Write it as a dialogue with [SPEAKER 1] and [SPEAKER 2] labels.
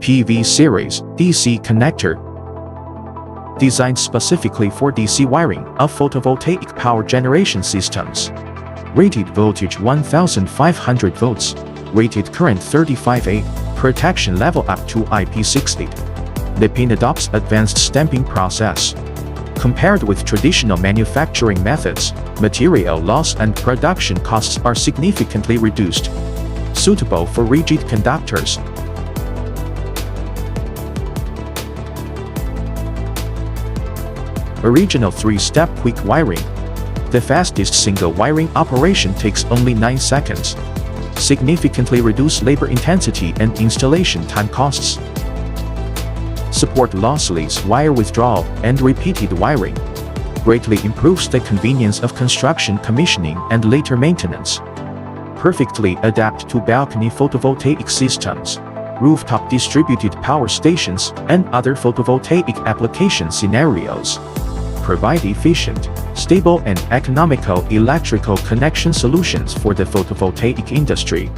[SPEAKER 1] PV series DC connector. Designed specifically for DC wiring of photovoltaic power generation systems. Rated voltage 1500 volts. Rated current 35A. Protection level up to IP60. The pin adopts advanced stamping process. Compared with traditional manufacturing methods, material loss and production costs are significantly reduced. Suitable for rigid conductors. Original 3-step quick wiring. The fastest single wiring operation takes only 9 seconds. Significantly reduce labor intensity and installation time costs. Support lossless wire withdrawal and repeated wiring. Greatly improves the convenience of construction commissioning and later maintenance. Perfectly adapt to balcony photovoltaic systems, rooftop distributed power stations, and other photovoltaic application scenarios. Provide efficient, stable and economical electrical connection solutions for the photovoltaic industry.